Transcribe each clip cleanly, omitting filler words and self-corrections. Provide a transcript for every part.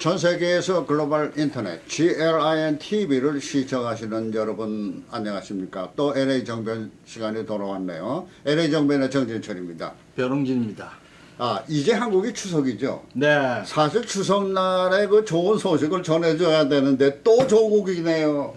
전 세계에서 글로벌 인터넷 GLIN TV를 시청하시는 여러분 안녕하십니까? 또 LA 정변 시간이 돌아왔네요. LA 정변의 정진철입니다. 변홍진입니다. 이제 한국이 추석이죠. 네. 사실 추석날에 그 좋은 소식을 전해줘야 되는데 또 조국이네요.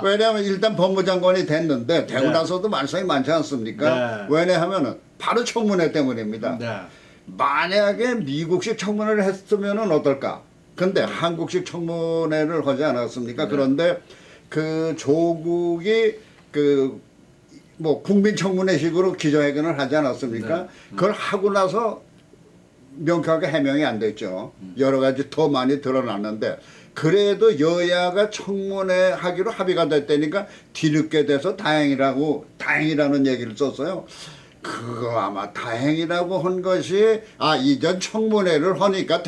왜냐하면 일단 법무장관이 됐는데 되고 네. 나서도 말썽이 많지 않습니까? 네. 왜냐하면은 바로 청문회 때문입니다. 네. 만약에 미국식 청문회를 했으면 어떨까? 근데 한국식 청문회를 하지 않았습니까? 네. 그런데 그 조국이 뭐 국민 청문회식으로 기자회견을 하지 않았습니까? 네. 그걸 하고 나서 명쾌하게 해명이 안 됐죠. 여러 가지 더 많이 드러났는데 그래도 여야가 청문회 하기로 합의가 됐다니까 뒤늦게 돼서 다행이라는 얘기를 썼어요. 그거 아마 다행이라고 한 것이 이전 청문회를 하니까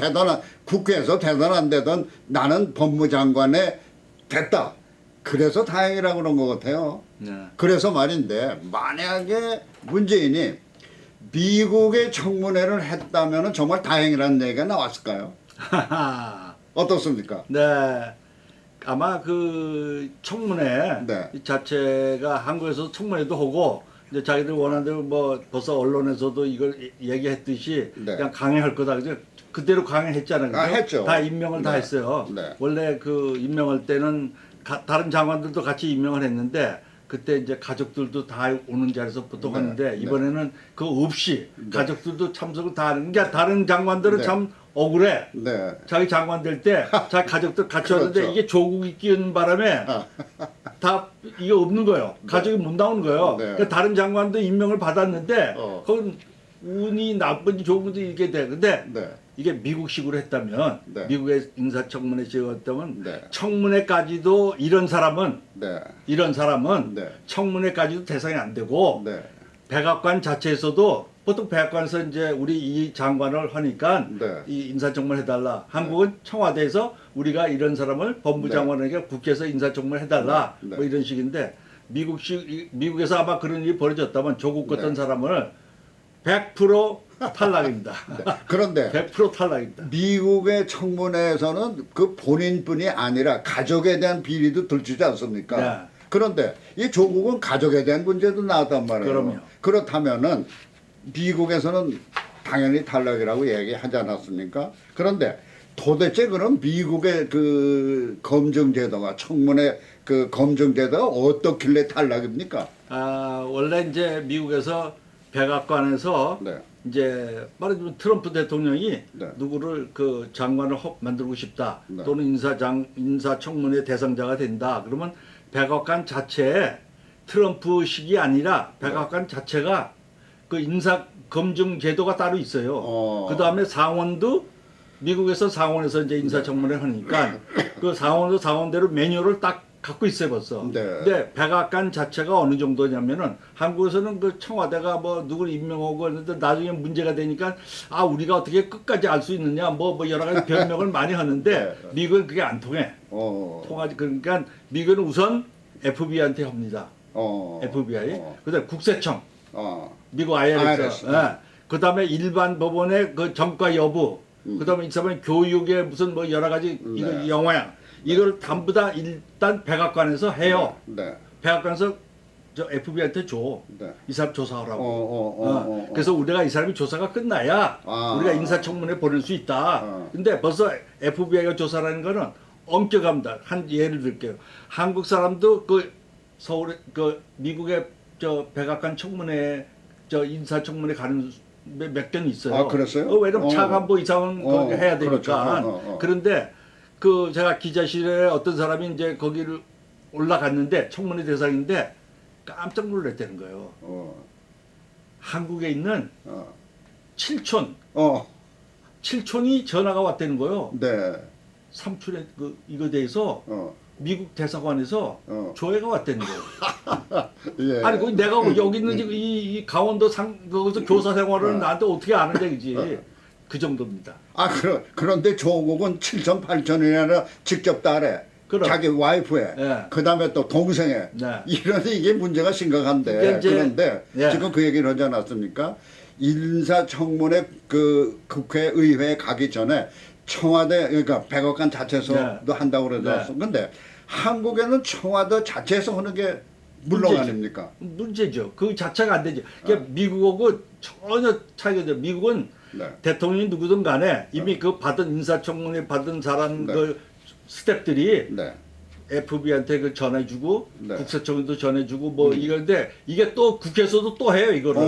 국회에서 대단한 데던 나는 법무장관에 됐다. 그래서 다행이라고 그런 것 같아요. 네. 그래서 말인데 만약에 문재인이 미국의 청문회를 했다면 정말 다행이라는 얘기가 나왔을까요? 어떻습니까? 네. 아마 그 청문회 네. 자체가 한국에서 청문회도 하고 이제 자기들 원하는 대로 뭐 벌써 언론에서도 이걸 얘기했듯이 네. 그냥 강행할 거다. 그죠? 그대로 강행했잖아요. 그죠? 했죠. 다 임명을 다 네. 했어요. 네. 원래 그 임명할 때는 다른 장관들도 같이 임명을 했는데 그때 이제 가족들도 다 오는 자리에서 보통 네. 하는데 이번에는 그거 없이 네. 가족들도 참석을 다 하는 게 다른 장관들은 네. 참 억울해. 네. 자기 장관 될 때 자기 가족들 같이 왔는데 그렇죠. 이게 조국이 끼는 바람에 다 이게 없는 거예요. 가족이 못 나오는 거예요. 네. 그러니까 다른 장관도 임명을 받았는데 그건 운이 나쁜지 좋은지 이게 돼. 근데 네. 이게 미국식으로 했다면 네. 미국의 인사청문회식으로 했다면 네. 청문회까지도 이런 사람은 네. 네. 청문회까지도 대상이 안 되고 네. 백악관 자체에서도 보통 백악관에서 이제 우리 이 장관을 하니까 네. 이 인사청문회 해달라. 한국은 청와대에서 우리가 이런 사람을 법무장관에게 국회에서 인사청문회 해달라. 네. 뭐 이런 식인데 미국에서 아마 그런 일이 벌어졌다면 조국 같은 네. 사람을 100% 탈락입니다. 네. 그런데 100% 탈락입니다. 미국의 청문회에서는 그 본인뿐이 아니라 가족에 대한 비리도 들추지 않습니까? 네. 그런데 이 조국은 가족에 대한 문제도 나왔단 말이에요. 그럼요. 그렇다면은 미국에서는 당연히 탈락이라고 얘기하지 않았습니까? 그런데 도대체 그럼 미국의 그 검증제도가 청문회 그 검증제도가 어떻길래 탈락입니까? 원래 이제 미국에서 백악관에서 네. 이제 말하자면 트럼프 대통령이 네. 누구를 그 장관을 만들고 싶다 네. 또는 인사청문회 대상자가 된다 그러면 백악관 자체에 트럼프식이 아니라 백악관 자체가 그 인사 검증 제도가 따로 있어요. 그 다음에 상원도 미국에서 상원에서 이제 인사청문회 하니까 그 상원도 상원대로 매뉴얼을 딱 갖고 있어요 벌써. 네. 근데 백악관 자체가 어느 정도냐면은 한국에서는 그 청와대가 뭐 누구를 임명하고 했는데 나중에 문제가 되니까 우리가 어떻게 끝까지 알 수 있느냐 뭐 여러 가지 변명을 많이 하는데 네. 미국은 그게 안 통해. 통하지. 그러니까 미국은 우선 FBI한테 합니다. FBI. 그다음 국세청. 미국 IRS. 예. 그다음에 일반 법원의 그 전과 여부. 그다음에 이 사람은 교육의 무슨 뭐 여러 가지 이거 영향. 이걸 전부 다 일단 백악관에서 해요. 네. 백악관에서 저 FBI한테 줘. 네. 이 사람 조사하라고. 그래서 우리가 이 사람이 조사가 끝나야 우리가 인사청문회 보낼 수 있다. 근데 벌써 FBI가 조사라는 거는 엄격합니다. 한 예를 들게요. 한국 사람도 그 서울에 그 미국의 저 백악관 청문회 저 인사청문회 가는 몇 건 있어요. 그랬어요? 왜냐면 차관보 이상은 거기 해야 되니까. 그렇죠. 그런데 그 제가 기자실에 어떤 사람이 이제 거기를 올라갔는데 청문회 대상인데 깜짝 놀랐다는 거예요. 한국에 있는 칠촌, 칠촌이 전화가 왔다는 거예요. 네. 삼촌의 그 이거 대해서 미국 대사관에서 조회가 왔다는 거예요. 예. 아니 그 내가 여기 있는 이 강원도 거기서 교사 생활을 나한테 어떻게 아는데 그지? 그 정도입니다. 그런데 조국은 7천 8천이나 직접 딸에 그럼. 자기 와이프에 예. 그다음에 또 동생에 네. 이러니 이게 문제가 심각한데 그런데 예. 지금 그 얘기를 하지 않았습니까? 인사청문회 그 국회의회에 가기 전에 청와대 그러니까 백악관 자체에서도 네. 한다고 그러죠. 네. 근데 한국에는 청와대 자체에서 하는 게 물론 문제죠. 아닙니까? 문제죠. 그 자체가 안 되죠. 그러니까 미국하고 전혀 차이가 죠. 미국은 네. 대통령이 누구든 간에 이미 그 받은 인사청문회 받은 사람 네. 그 스태프들이 네. FBI한테 그 전해주고 네. 국세청에도 전해주고 뭐 이건데 이게 또 국회에서도 또 해요 이거를.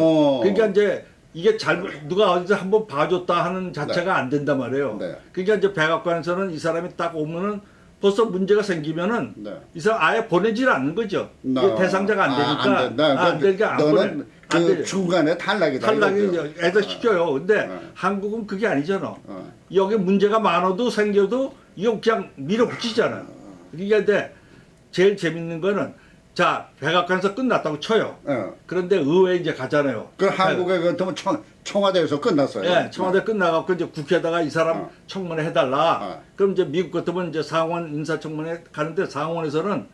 그러니까 이제 이게 잘못 누가 어디서 한번 봐줬다 하는 자체가 안 된단 말이에요. 네. 그러니까 이제 백악관에서는 이 사람이 딱 오면은 벌써 문제가 생기면은 네. 이 사람 아예 보내질 않는 거죠. 이게 대상자가 안 되니까 안 된다. 안 되니까 안 보내. 너는 안 그 돼. 중간에 탈락이다. 탈락이 이거죠. 애들 시켜요. 근데 한국은 그게 아니잖아. 어. 여기 문제가 많아도 생겨도 이거 그냥 밀어붙이잖아요. 그러니까 근데 제일 재밌는 거는 자 백악관에서 끝났다고 쳐요. 그런데 의회에 이제 가잖아요. 그 한국에 같으면 청와대에서 끝났어요. 예, 청와대 끝나갖고 이제 국회에다가 이 사람 청문회 해달라. 그럼 이제 미국 같으면 이제 상원 인사청문회 가는데 상원에서는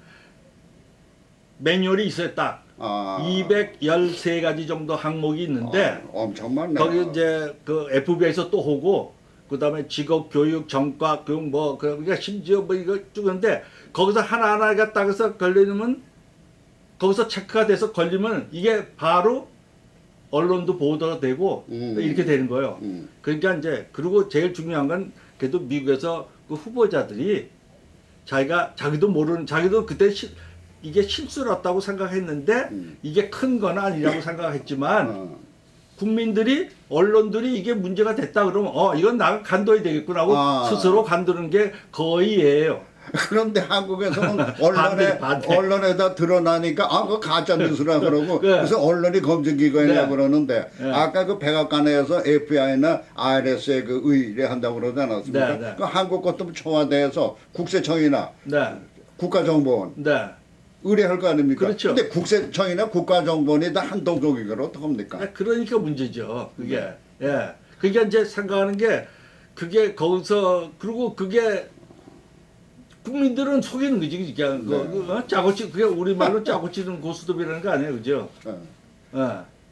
매뉴얼이 있어요, 딱. 213가지 정도 항목이 있는데 엄청 많네. 거기 이제 그 FBI에서 또 하고 그다음에 직업 교육 정과 교육 뭐 그러니까 심지어 뭐 이거 쭉인데 거기서 하나하나가 딱 해서 걸리면 거기서 체크가 돼서 걸리면 이게 바로 언론도 보도가 되고 이렇게 되는 거예요. 그러니까 이제 그리고 제일 중요한 건 그래도 미국에서 그 후보자들이 자기도 모르는 자기도 그때 이게 실수였다고 생각했는데 이게 큰 건 아니라고 생각했지만 국민들이 언론들이 이게 문제가 됐다 그러면 이건 나가 간둬야 되겠구나 하고 스스로 간두는 게 거의예요. 그런데 한국에서는 반대. 언론에다 드러나니까 그거 가짜 뉴스라 그러고 그래서 언론이 검증기관이라고 그러는데 아까 그 백악관에서 FBI나 IRS에 그 의뢰한다고 그러지 않았습니까? 그 한국 것도 청와대에서 국세청이나 국가정보원 의뢰할 거 아닙니까? 그렇죠. 근데 국세청이나 국가정보원이 다 한 동족이거든 어떡합니까? 그러니까 문제죠. 그게. 예. 그러니까 이제 생각하는 게 그게 거기서 그리고 그게 국민들은 속이는 거지. 그냥 짜고 치 그게 우리말로 짜고 치는 고스톱이라는 거 아니에요. 그죠?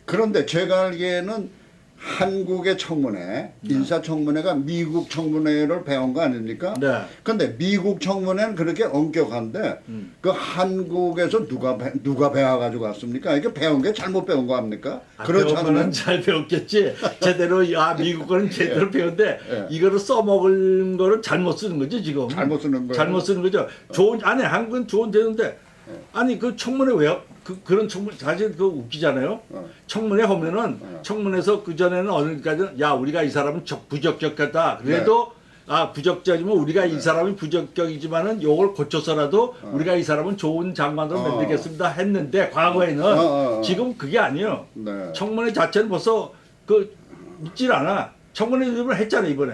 그런데 제가 알기에는 한국의 청문회, 인사청문회가 미국 청문회를 배운 거 아닙니까? 네. 근데 미국 청문회는 그렇게 엄격한데 그 한국에서 누가 배워가지고 왔습니까? 이게 배운 게 잘못 배운 거 아닙니까? 그렇지 배우면은 않으면 잘 배웠겠지. 제대로 미국 거는 제대로 배웠는데 이거를 써먹은 거를 잘못 쓰는 거지 지금. 잘못 쓰는 거예요. 잘못 쓰는 거죠. 아니 한국은 좋은 데는데 아니 그 청문회 왜요? 그런 청문 사실 그 웃기잖아요. 청문회 하면은 청문회에서 그 전에는 어느까지 야 우리가 이 사람은 부적격하다. 그래도 부적격이면 우리가 이 사람이 부적격이지만은 요걸 고쳐서라도 우리가 이 사람은 좋은 장관으로 만들겠습니다 했는데 과거에는 지금 그게 아니에요. 청문회 자체는 벌써 그 묻질 않아. 청문회를 했잖아 이번에.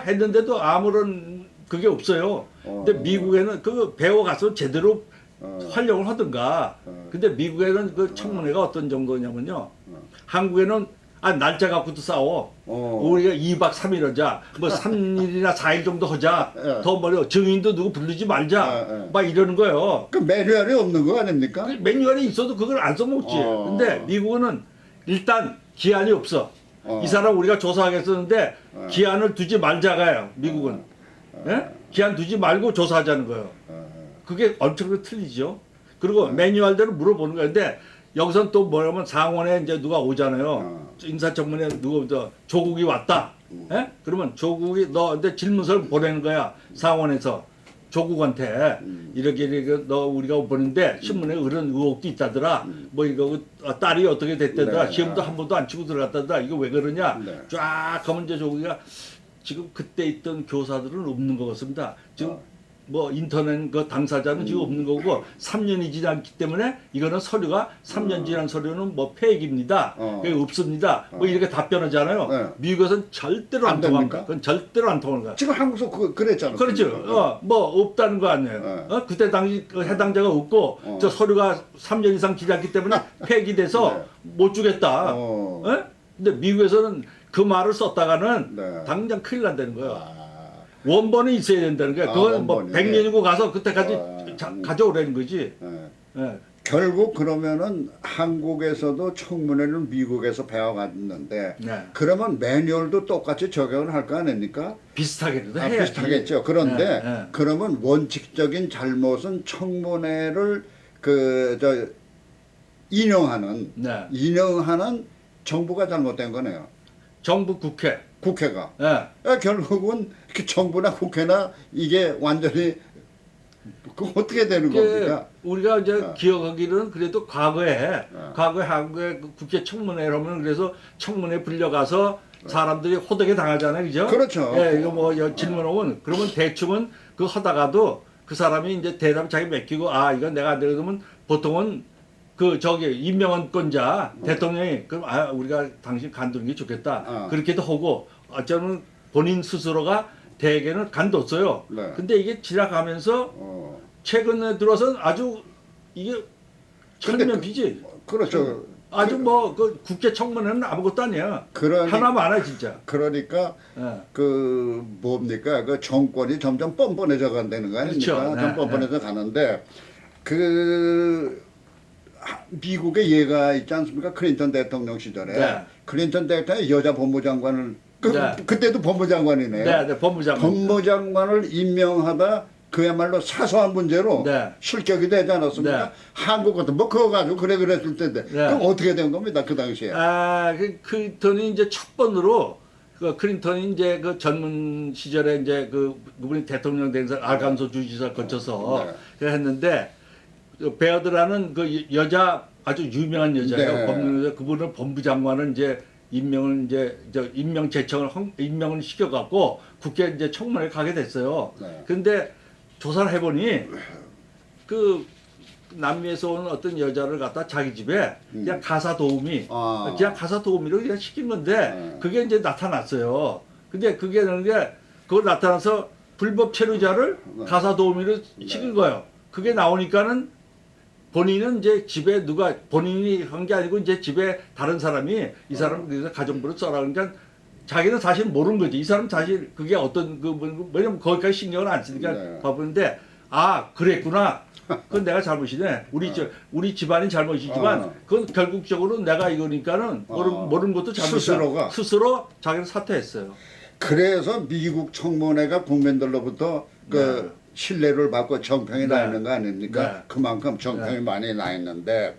했는데도 아무런 그게 없어요. 근데 미국에는 그 배워가서 제대로 활용을 하든가. 근데 미국에는 그 청문회가 어떤 정도냐면요. 한국에는 날짜 갖고도 싸워. 우리가 2박 3일 하자. 뭐 3일이나 4일 정도 하자. 더 뭐려 증인도 누구 부르지 말자. 막 이러는 거예요. 그 매뉴얼이 없는 거 아닙니까? 매뉴얼이 있어도 그걸 안 써먹지. 근데 미국은 일단 기한이 없어. 이 사람 우리가 조사하겠었는데 기한을 두지 말자가요. 미국은. 예? 기한 두지 말고 조사하자는 거예요. 그게 엄청 틀리죠. 그리고 매뉴얼대로 물어보는 건데 여기선 또 뭐냐면 상원에 이제 누가 오잖아요. 인사청문회 누구 조국이 왔다. 예? 그러면 조국이 근데 질문서를 보내는 거야. 상원에서 조국한테 이렇게 너 우리가 보는데 신문에 그런 의혹도 있다더라. 뭐 이거 딸이 어떻게 됐다더라. 시험도 한 번도 안 치고 들어갔다더라. 이거 왜 그러냐. 쫙 하면 이제 조국이가 지금 그때 있던 교사들은 없는 것 같습니다. 지금 뭐 인터넷 그 당사자는 지금 없는 거고 3년이 지났기 때문에 이거는 서류가 3년 지난 서류는 뭐 폐기입니다. 그게 없습니다. 뭐 이렇게 답변하잖아요. 미국에서는 절대로 안 통합니다. 그건 절대로 안 통하는 거야. 지금 한국에서 그랬잖아요. 그렇죠. 뭐 없다는 거 아니에요. 그때 당시 그 해당자가 없고 저 서류가 3년 이상 지났기 때문에 폐기돼서 못 주겠다. 근데 미국에서는 그 말을 썼다가는 당장 큰일 난다는 거예요. 원본이 있어야 된다는 거야. 그건 뭐 100년이고 가서 그때까지 가져오라는 거지. 결국 그러면은 한국에서도 청문회를 미국에서 배워갔는데 네. 그러면 매뉴얼도 똑같이 적용을 할 거 아닙니까? 비슷하게도 아, 해야지. 비슷하겠죠. 그런데 네, 네. 그러면 원칙적인 잘못은 청문회를 인용하는 네. 정부가 잘못된 거네요. 정부 국회가. 네. 결국은 그 정부나 국회나 이게 완전히 그 어떻게 되는 겁니까? 우리가 이제 어. 기억하기로는 그래도 과거에 어. 한국의 그 국회 청문회라면 그래서 청문회 불려가서 사람들이 호되게 당하잖아요, 그죠? 그렇죠. 예, 이거 뭐 질문 오면 그러면 대충은 그 하다가도 그 사람이 이제 대답 자기 맡기고 아 이건 내가 안 되면 보통은 그 저기 임명권자 대통령이 그럼 아 우리가 당신 간두는 게 좋겠다 그렇게도 하고 어쩌면 본인 스스로가 대개는 간뒀어요. 네. 근데 이게 지나가면서 최근에 들어서는 아주 이게 천면비지. 그렇죠. 아주 뭐 그 국회 청문회는 아무것도 아니야. 하나 많아 진짜. 그러니까 예. 그 뭡니까 그 정권이 점점 뻔뻔해져 간다는 거 아닙니까? 그렇죠. 좀 뻔뻔해져 가는데 그 미국의 예가 있지 않습니까? 클린턴 대통령 시절에 네. 클린턴 대통령이 여자 법무장관을 네. 그때도 법무장관이네요. 네, 법무장관. 법무장관을 임명하다 그야말로 사소한 문제로 네. 실격이 되지 않았습니까? 네. 한국 같은 뭐 그거 가지고 그랬을 텐데 네. 그럼 어떻게 된 겁니다 그 당시에? 그 클린턴이 이제 첫 번으로 그 클린턴이 이제 그 전문 시절에 이제 그분이 대통령 된 알간소 주지사 거쳐서 네. 그 했는데 그 베어드라는 그 여자 아주 유명한 여자예요. 네. 법무여자 그분을 법무장관을 이제 임명을 임명을 시켜갖고 국회 이제 청문회 가게 됐어요. 네. 근데 조사를 해보니 그 남미에서 온 어떤 여자를 갖다 자기 집에 그냥 가사 도우미, 그냥 가사 도우미로 그냥 시킨 건데 그게 이제 나타났어요. 근데 그게 그걸 나타나서 불법 체류자를 가사 도우미로 시킨 거예요. 그게 나오니까는 본인은 이제 집에 본인이 한 게 아니고 이제 집에 다른 사람이 이 사람 그래서 가정부를 써라 그러니까 자기는 사실 모르는 거지. 이 사람 사실 그게 어떤 왜냐면 거기까지 신경을 안 쓰니까 네. 바쁘는데 아 그랬구나. 그건 내가 잘못이네. 우리 집안이 잘못이지만 그건 결국적으로 내가 이거니까는 모르는 것도 잘못이야. 스스로 자기는 사퇴했어요. 그래서 미국 청문회가 국민들로부터 그 신뢰를 받고 정평이 나 있는 거 아닙니까? 네. 그만큼 정평이 많이 나 있는데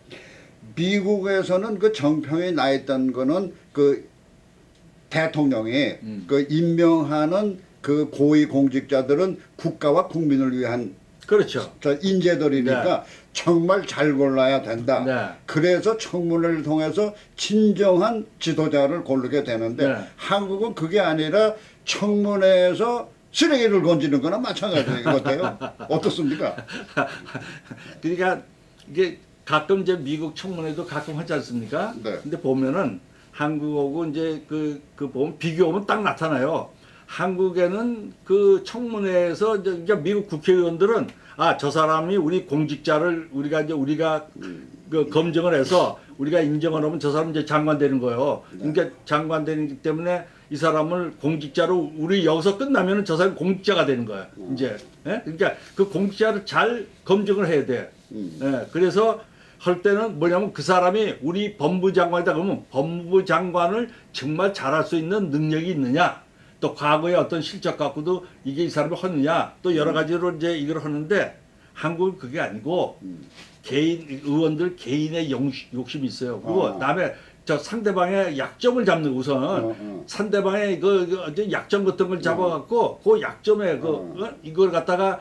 미국에서는 그 정평이 나 있던 거는 그 대통령이 그 임명하는 그 고위 공직자들은 국가와 국민을 위한 그렇죠. 인재들이니까 정말 잘 골라야 된다. 네. 그래서 청문회를 통해서 진정한 지도자를 고르게 되는데 한국은 그게 아니라 청문회에서 쓰레기를 건지는 거나 마찬가지인 것 같아요. 어떻습니까? 그러니까 이게 가끔 이제 미국 청문회도 가끔 하지 않습니까? 네. 근데 보면은 한국하고 이제 보면 비교하면 딱 나타나요. 한국에는 그 청문회에서 이제 그러니까 미국 국회의원들은 저 사람이 우리 공직자를 우리가 그 검증을 해서 우리가 인정을 하면 저 사람 이제 장관 되는 거예요. 그러니까 장관 되기 때문에 이 사람을 공직자로 우리 여기서 끝나면은 저 사람이 공직자가 되는 거야. 이제 그러니까 그 공직자를 잘 검증을 해야 돼. 그래서 할 때는 뭐냐면 그 사람이 우리 법무장관이다 그러면 법무장관을 정말 잘할 수 있는 능력이 있느냐, 또 과거의 어떤 실적 갖고도 이게 이 사람이 하느냐, 또 여러 가지로 이제 이걸 하는데 한국은 그게 아니고 개인 의원들 개인의 욕심이 있어요. 그리고 다음에 저 상대방의 약점을 잡는 우선 상대방의 그 약점 같은 걸 잡아갖고 그 약점에 이걸 갖다가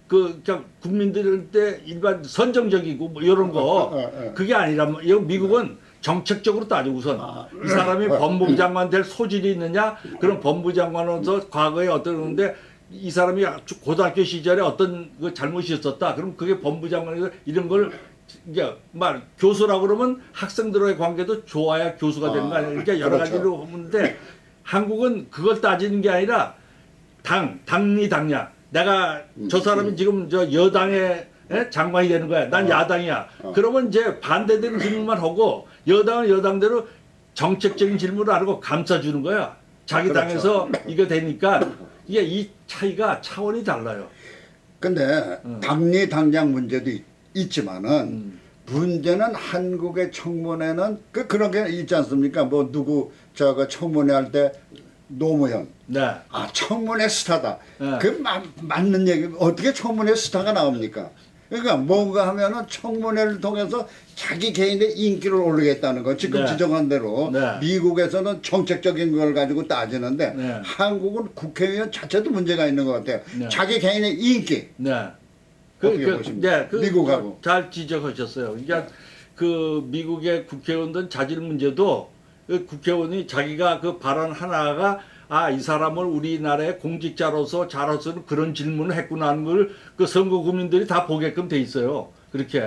그냥 국민들한테 일반 선정적이고 뭐 이런 거 그게 아니라 이 미국은 정책적으로 따지고 우선 이 사람이 법무장관 될 소질이 있느냐, 그런 법무장관으로서 과거에 어떤 건데 이 사람이 고등학교 시절에 어떤 그 잘못이 있었다. 그럼 그게 법무장관에서 이런 걸 이제 교수라고 그러면 학생들과의 관계도 좋아야 교수가 되는 거 아니에요. 그러니까 여러 가지로 하는데 한국은 그걸 따지는 게 아니라 당리당략. 내가 저 사람이 지금 저 여당의 장관이 되는 거야. 난 야당이야. 그러면 이제 반대되는 질문만 하고 여당은 여당대로 정책적인 질문을 안 하고 감싸주는 거야. 자기 당에서 이거 되니까 이게 이 차이가 차원이 달라요. 근데 당리당략 문제도 있지만은 문제는 한국의 청문회는 그런 게 있지 않습니까? 뭐 누구 저거 청문회 할 때 노무현. 네. 아 청문회 스타다. 네. 맞는 얘기. 어떻게 청문회 스타가 나옵니까? 그러니까 뭔가 하면은 청문회를 통해서 자기 개인의 인기를 올리겠다는 거. 지금 네. 지적한 대로 네. 미국에서는 정책적인 걸 가지고 따지는데 네. 한국은 국회의원 자체도 문제가 있는 것 같아요. 네. 자기 개인의 인기. 네. 어떻게 보십니까? 미국하고. 잘 지적하셨어요. 그러니까 그 미국의 국회의원들 자질 문제도 그 국회의원이 자기가 그 발언 하나가 아, 이 사람을 우리나라의 공직자로서 잘해서는 그런 질문을 했구나 하는 걸 그 선거 국민들이 다 보게끔 돼 있어요. 그렇게.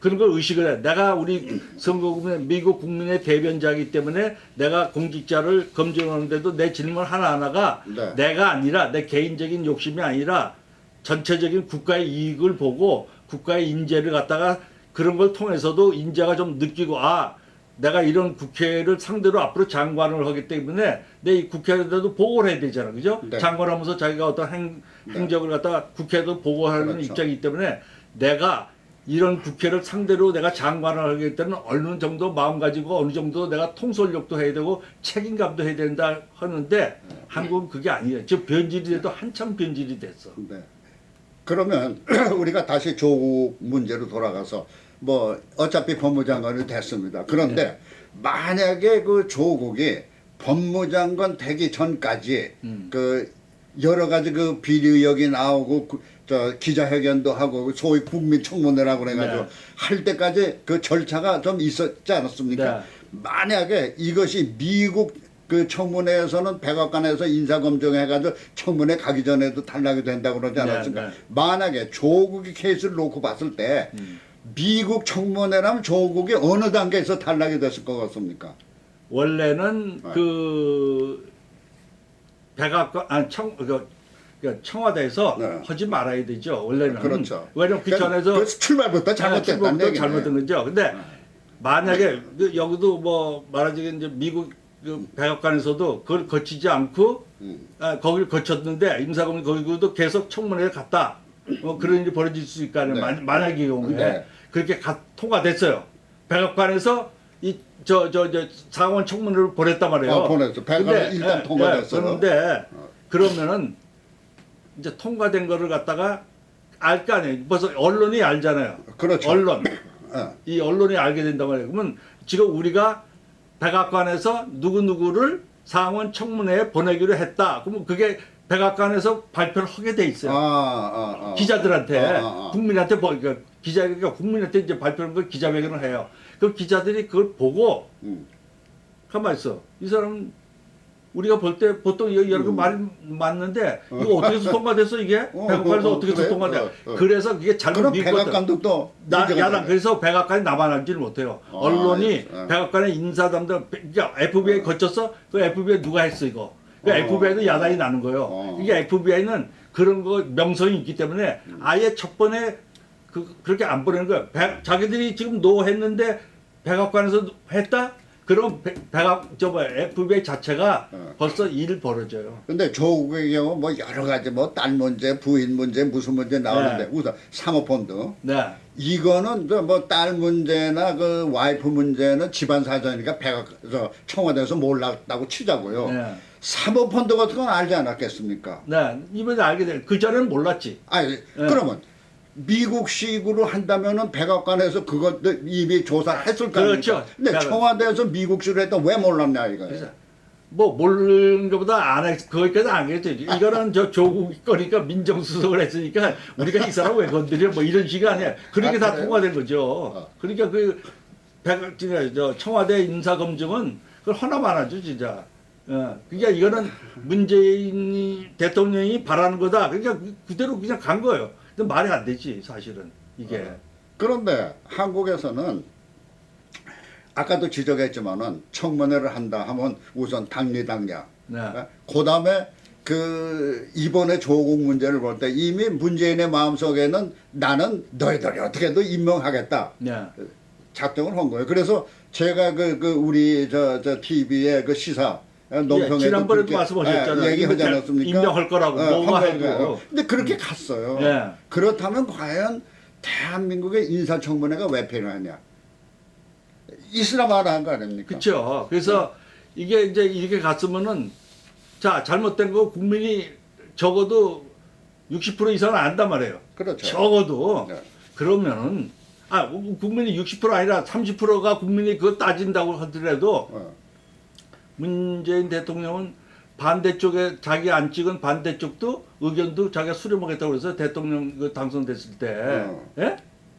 그런 걸 의식을 해. 내가 우리 선거 국민, 미국 국민의 대변자이기 때문에 내가 공직자를 검증하는데도 내 질문 하나하나가 네. 내가 아니라 내 개인적인 욕심이 아니라 전체적인 국가의 이익을 보고 국가의 인재를 갖다가 그런 걸 통해서도 인재가 좀 느끼고 아 내가 이런 국회를 상대로 앞으로 장관을 하기 때문에 내 이 국회에도 보고를 해야 되잖아, 그죠? 네. 장관하면서 자기가 어떤 행적을 갖다가 국회에도 보고하는 그렇죠. 입장이기 때문에 내가 이런 국회를 상대로 내가 장관을 하기 때문에 어느 정도 마음 가지고 어느 정도 내가 통솔력도 해야 되고 책임감도 해야 된다 하는데 한국은 그게 아니에요. 지금 변질이 돼도 한참 변질이 됐어. 네. 그러면 우리가 다시 조국 문제로 돌아가서 뭐 어차피 법무장관이 됐습니다. 그런데 네. 만약에 그 조국이 법무장관 되기 전까지 그 여러 가지 그 비리 의혹이 나오고 저 기자회견도 하고 소위 국민청문회라고 그래가지고 네. 할 때까지 그 절차가 좀 있었지 않았습니까? 네. 만약에 이것이 미국 그 청문회에서는 백악관에서 인사검증해가지고 청문회 가기 전에도 탈락이 된다고 그러지 않았습니까? 네, 네. 만약에 조국이 케이스를 놓고 봤을 때 미국 청문회라면 조국이 어느 단계에서 탈락이 됐을 것 같습니까? 원래는 그 백악관 청와대에서 네. 하지 말아야 되죠. 원래는. 그렇죠. 왜냐면 그 그러니까 전에서 그 출발부터 잘못됐다는 출발부터 얘기네. 잘못된 거죠. 근데 만약에 여기도 뭐 말하자면 이제 미국 그 백악관에서도 그걸 거치지 않고 거기를 거쳤는데 임사검이 거기도 계속 청문회에 갔다. 뭐 그런 일이 벌어질 수 있을 거 아니에요. 네. 만약의 경우에 네. 그렇게 통과됐어요. 백악관에서 이 저 상원 청문회를 보냈단 말이에요. 보냈어. 백악관 일단 통과됐어요. 그런데 그러면은 이제 통과된 거를 갖다가 알 거 아니에요. 벌써 언론이 알잖아요. 그렇죠. 언론. 어. 이 언론이 알게 된단 말이에요. 그러면 지금 우리가 백악관에서 누구누구를 상원 청문회에 보내기로 했다. 그러면 그게 백악관에서 발표를 하게 돼 있어요. 기자들한테, 국민한테, 그러니까 기자가 국민한테 이제 발표하는 걸 기자회견을 해요. 그 기자들이 그걸 보고, 가만 있어. 이 사람은 우리가 볼 때 보통 여러 말이 맞는데, 이거 어떻게 해서 통과됐어, 이게? 백악관에서 어떻게 해서 통과돼? 그래서 그게 잘못 그럼 믿거든. 백악관도 또 야당 그래서 백악관이 남아남지를 못해요. 언론이 백악관의 인사담당 그러니까 FBI 거쳤어. 그 FBI 누가 했어 이거. 그 FBI도 야당이 나는 거예요. 이게 FBI는 그런 거 명성이 있기 때문에 아예 첫 번에 그렇게 안 보내는 거예요. 자기들이 지금 노 했는데 백악관에서 했다? 그럼 FBI 자체가 벌써 일 벌어져요. 근데 조국의 경우 뭐 여러 가지 뭐 딸 문제, 부인 문제, 무슨 문제 나오는데 우선 사모펀드. 네. 이거는 뭐 딸 문제나 그 와이프 문제는 집안 사정이니까 청와대에서 몰랐다고 치자고요. 네. 사모펀드 같은 건 알지 않았겠습니까? 네. 이번에 알게 돼. 그 전에는 몰랐지. 아니 그러면 미국식으로 한다면은 백악관에서 그것도 이미 조사를 했을 거 아닙니까? 그렇죠. 근데 청와대에서 미국식으로 했다 왜 몰랐냐 이거예요. 그래서 뭐 모르는 것보다 안 했, 거기까지 안 했죠. 이거는 저 조국 거니까 민정수석을 했으니까 우리가 이 사람 왜 건드려 뭐 이런 식이 아니야. 그렇게 다 그래요? 통과된 거죠. 그러니까 저 청와대 인사검증은 그걸 하나만 하죠 진짜. 그러니까 이거는 문재인 대통령이 바라는 거다. 그러니까 그대로 그냥 간 거예요. 근데 말이 안 되지 사실은 이게. 그런데 한국에서는 아까도 지적했지만은 청문회를 한다 하면 우선 당리당략. 네. 그다음에 그 이번에 조국 문제를 볼 때 이미 문재인의 마음속에는 나는 너희들이 어떻게든 임명하겠다. 네. 작정을 한 거예요. 그래서 제가 그 우리 저 TV의 그 시사 논평에도 지난번에도 그렇게, 말씀하셨잖아요. 얘기하지 않았습니까? 임명할 거라고 뭐가 해도. 근데 그렇게 갔어요. 네. 그렇다면 과연 대한민국의 인사청문회가 왜 필요하냐? 있으라 말한 거 아닙니까? 그렇죠. 그래서 이게 이제 이렇게 갔으면은 자 잘못된 거 국민이 적어도 60% 이상은 안단 말이에요. 그렇죠. 적어도 네. 그러면은 국민이 60% 아니라 30%가 국민이 그거 따진다고 하더라도 문재인 대통령은 반대쪽에 자기 안 찍은 반대쪽도 의견도 자기가 수렴하겠다고 해서 대통령 그 당선됐을 때 예?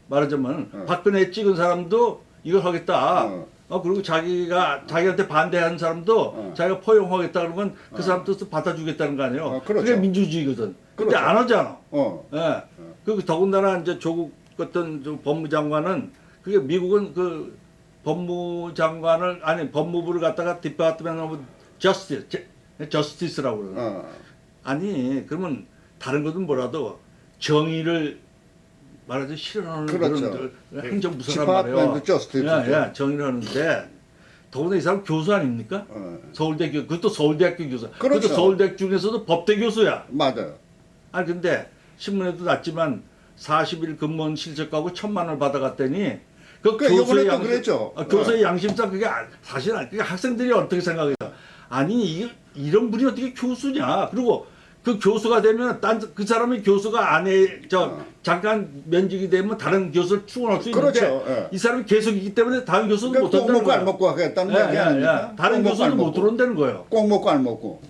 말하자면 박근혜 찍은 사람도 이걸 하겠다. 그리고 자기한테 반대하는 사람도 자기가 포용하겠다 그러면 그 사람 뜻을 받아주겠다는 거 아니에요. 그렇죠. 그게 민주주의거든. 근데 그렇죠. 안 하잖아. 어. 예. 그 더군다나 이제 조국 같은 법무장관은 그게 미국은 그 법무장관을 아니 법무부를 갖다가 디파트먼트 오브 저스티스라고 그래요. 아니 그러면 다른 것은 뭐라도 정의를 말하자면 실현하는 그렇죠. 그런 행정부서란 말이에요. 디파트먼트 저스티스. 예, 정의를 하는데 더군다나 이 사람 교수 아닙니까? 서울대 교수, 그것도 서울대학교 교수. 그렇죠. 그것도 서울대 중에서도 법대 교수야. 맞아요. 아니 근데 신문에도 났지만 40일 근무원 실적하고 1,000만 원을 받아갔더니 그 요번에 또 그랬죠. 교수의 양심상 그게 사실 그게 학생들이 어떻게 생각해요? 아니 이런 분이 어떻게 교수냐? 그리고 그 교수가 되면 그 사람이 교수가 잠깐 면직이 되면 다른 교수를 충원할 수 있는데 그렇죠. 예. 이 사람이 계속 있기 때문에 다른 교수도 그러니까 못 꼭 한다는 먹고 안 거예요. 먹고 하겠다는 얘기 아닙니까? 다른 꼭 먹고 교수는 안 못 먹고. 들어온다는 거예요. 꼭 먹고 안 먹고.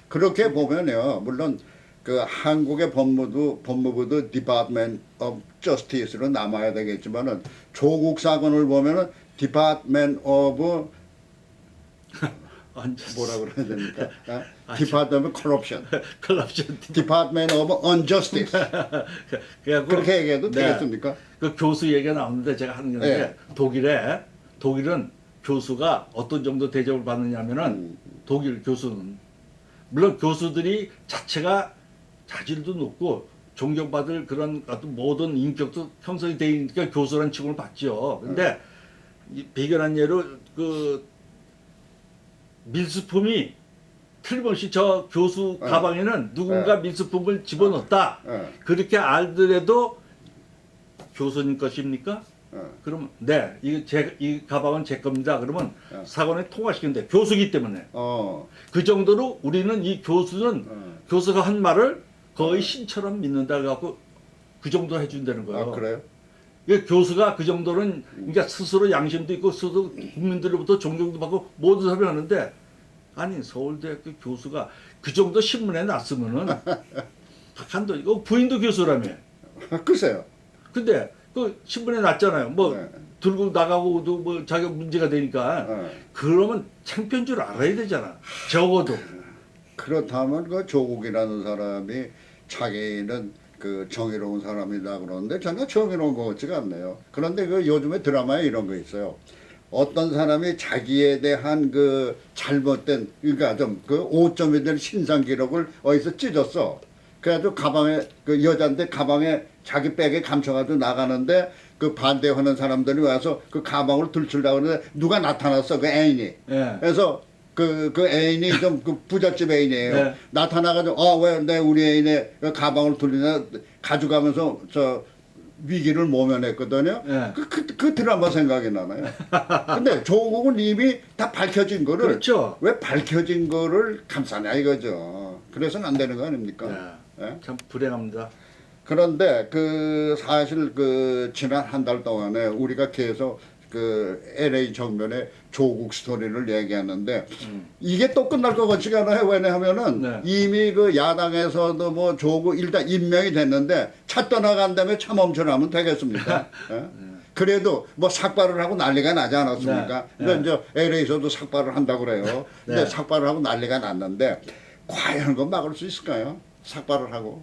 그렇게 보면요. 물론 그 한국의 법무부도 Department of Justice로 남아야 되겠지만은 조국 사건을 보면은 Department of 뭐라 그래야 됩니까? Department of Corruption, 컬럽션 Department of Unjustice. 그렇게 얘기해도 되겠습니까? 그 교수 얘기가 나오는데 제가 하는 건데 네. 독일은 교수가 어떤 정도 대접을 받느냐면은 독일 교수는 물론 교수들이 자체가 자질도 높고 존경받을 그런 어떤 모든 인격도 형성이 되어 있으니까 교수라는 칭호를 받죠. 근데 비견한 예로 그 밀수품이 틀림없이 저 교수 가방에는 누군가 밀수품을 집어넣었다. 그렇게 알더라도 교수님 것입니까? 그러면 네, 이 가방은 제 겁니다. 그러면 사건에 통과시키는데 교수기 때문에 그 정도로 우리는 이 교수는 교수가 한 말을 거의 신처럼 믿는다 갖고 그 정도 해준다는 거예요. 그래요? 교수가 그 정도는 그러니까 스스로 양심도 있고 스스로 국민들로부터 존경도 받고 모든 사람이 하는데 아니 서울대학교 교수가 그 정도 신문에 났으면은 박한도 이거 부인도 교수라며. 글쎄요. 근데 그 신문에 났잖아요. 뭐 들고 나가고도 뭐 자기가 문제가 되니까 그러면 창피한 줄 알아야 되잖아. 적어도. 그렇다면 그 조국이라는 사람이 자기는 그 정의로운 사람이다 그러는데 전혀 정의로운 것 같지가 않네요. 그런데 그 요즘에 드라마에 이런 거 있어요. 어떤 사람이 자기에 대한 그 잘못된 그러니까 좀 그 5점이 될 신상 기록을 어디서 찢었어. 그래가지고 가방에 그 여자인데 가방에 자기 백에 감춰가지고 나가는데 그 반대하는 사람들이 와서 그 가방을 들추려고 하는데 누가 나타났어 그 애인이. 그래서 그 애인이 좀 그 부잣집 애인이에요. 나타나가지고 왜 내 우리 애인의 그 가방을 돌리냐 가져가면서 저 위기를 모면했거든요. 그 드라마 생각이 나나요? 근데 조국은 이미 다 밝혀진 거를 그렇죠. 왜 밝혀진 거를 감싸냐 이거죠. 그래서는 안 되는 거 아닙니까? 참 불행합니다. 그런데 그 사실 그 지난 한 달 동안에 우리가 계속 그 LA 정면에 조국 스토리를 얘기하는데 이게 또 끝날 것 같지가 않아요. 왜냐하면은 이미 그 야당에서도 뭐 조국 일단 임명이 됐는데 차 떠나간 다음에 차 멈춰나면 되겠습니까? 그래도 뭐 삭발을 하고 난리가 나지 않았습니까? 근데 이제 LA에서도 삭발을 한다고 그래요. 근데 삭발을 하고 난리가 났는데 과연 그거 막을 수 있을까요? 삭발을 하고.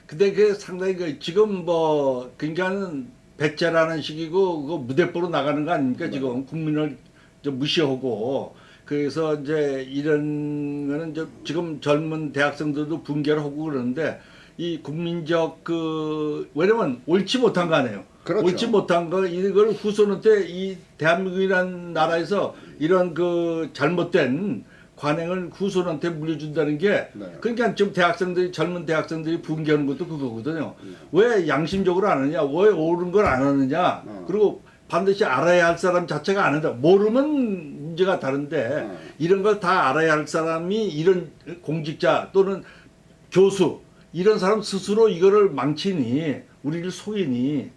근데 그 상당히 그 지금 뭐 굉장히 배째라는 식이고 그 무대뽀로 나가는 거 아닙니까? 지금 국민을 좀 무시하고 그래서 이제 이런 거는 이제 지금 젊은 대학생들도 붕괴를 하고 그러는데 이 국민적 그 왜냐면 옳지 못한 거 아니에요. 그렇죠. 옳지 못한 거 이걸 후손한테 이 대한민국이라는 나라에서 이런 그 잘못된 관행을 후손한테 물려준다는 게 네. 그러니까 지금 젊은 대학생들이 붕괴하는 것도 그거거든요. 왜 양심적으로 안 하느냐, 왜 옳은 걸 안 하느냐, 그리고 반드시 알아야 할 사람 자체가 안 한다. 모르면 문제가 다른데 이런 걸 다 알아야 할 사람이 이런 공직자 또는 교수 이런 사람 스스로 이거를 망치니 우리를 속이니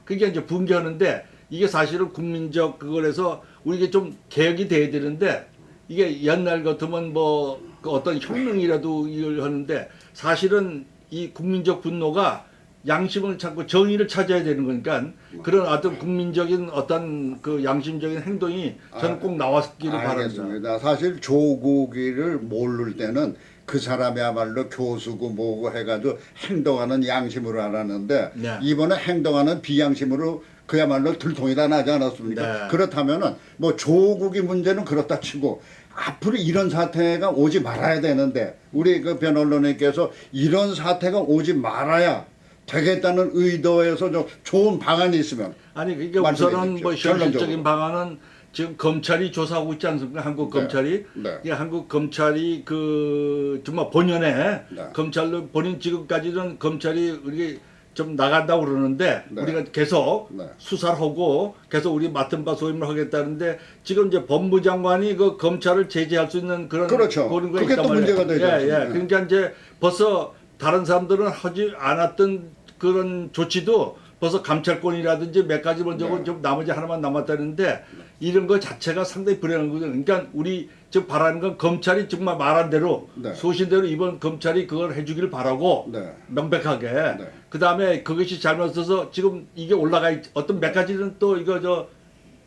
그게 이제 붕괴하는데 이게 사실은 국민적 그걸 해서 우리가 좀 개혁이 돼야 되는데 이게 옛날 같으면 뭐 그 어떤 혁명이라도 이걸 하는데 사실은 이 국민적 분노가 양심을 찾고 정의를 찾아야 되는 거니까 그런 어떤 국민적인 어떤 그 양심적인 행동이 저는 꼭 나왔기를 바랍니다. 알겠습니다. 사실 조국이를 모를 때는 그 사람이야말로 교수고 뭐고 해가지고 행동하는 양심으로 알았는데 네. 이번에 행동하는 비양심으로 그야말로 들통이 다 나지 않았습니까? 네. 그렇다면은 뭐 조국이 문제는 그렇다 치고 앞으로 이런 사태가 오지 말아야 되는데 우리 그 변호사님께서 이런 사태가 오지 말아야 되겠다는 의도에서 좀 좋은 방안이 있으면 아니 그러니까 말씀해 우선은 주십시오. 뭐 현실적인 결론적으로. 방안은 지금 검찰이 조사하고 있지 않습니까? 한국 네. 검찰이 네. 이 한국 검찰이 그 정말 본연에 네. 검찰로 본인 지금까지는 검찰이 우리 좀 나간다고 그러는데 네. 우리가 계속 네. 수사를 하고 계속 우리 맡은 바 소임을 하겠다는데 지금 이제 법무장관이 그 검찰을 제재할 수 있는 그런 그렇죠. 그런 거 그게 있단 또 말이에요. 문제가 되지 않습니까? 그러니까 이제 벌써 다른 사람들은 하지 않았던 그런 조치도 벌써 감찰권이라든지 몇 가지 먼저 네. 좀 나머지 하나만 남았다는데 이런 거 자체가 상당히 불행한 거거든요. 그러니까 우리 지금 바라는 건 검찰이 정말 말한 대로 네. 소신대로 이번 검찰이 그걸 해주길 바라고 네. 명백하게 네. 그 다음에 그것이 잘못돼서 지금 이게 어떤 몇 가지는 또 이거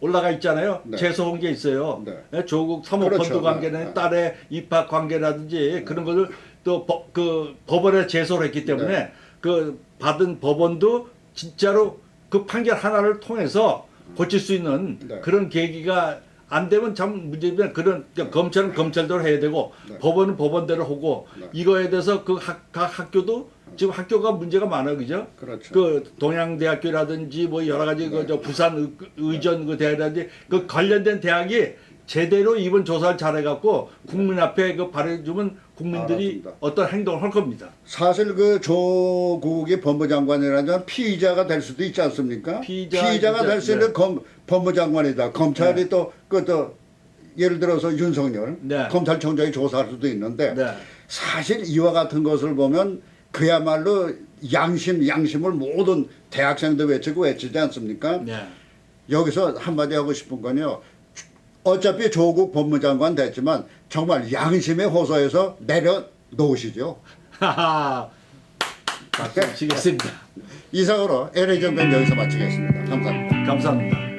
올라가 있잖아요. 네. 재소한 게 있어요. 네. 조국 사모펀드 그렇죠. 관계는 네. 딸의 입학 관계라든지 그런 것을 또 그 법원에 제소를 했기 때문에 네. 그 받은 법원도 진짜로 그 판결 하나를 통해서 고칠 수 있는 네. 그런 계기가 안 되면 참 문제지만 그런 그러니까 검찰은 검찰대로 해야 되고 네. 법원은 법원대로 하고 네. 이거에 대해서 각 학교도 지금 학교가 문제가 많아요, 그죠? 그렇죠. 그 동양대학교라든지 뭐 여러 가지 네. 그 부산 의전 그 대학이라든지 그 관련된 대학이 제대로 이번 조사를 잘해갖고 국민 앞에 그 발해주면 국민들이 알았습니다. 어떤 행동을 할 겁니다. 사실 그 조국이 법무장관이라면 피의자가 될 수도 있지 않습니까? 피의자가 될 수 있는 네. 법무장관이다. 검찰이 네. 또 예를 들어서 윤석열 네. 검찰총장이 조사할 수도 있는데 네. 사실 이와 같은 것을 보면 그야말로 양심을 모든 대학생도 외치지 않습니까? 네. 여기서 한마디 하고 싶은 건요. 어차피 조국 법무장관 됐지만 정말 양심에 호소해서 내려놓으시죠. 하하. 박수 치겠습니다. 이상으로 LA 정변 여기서 마치겠습니다. 감사합니다. 감사합니다.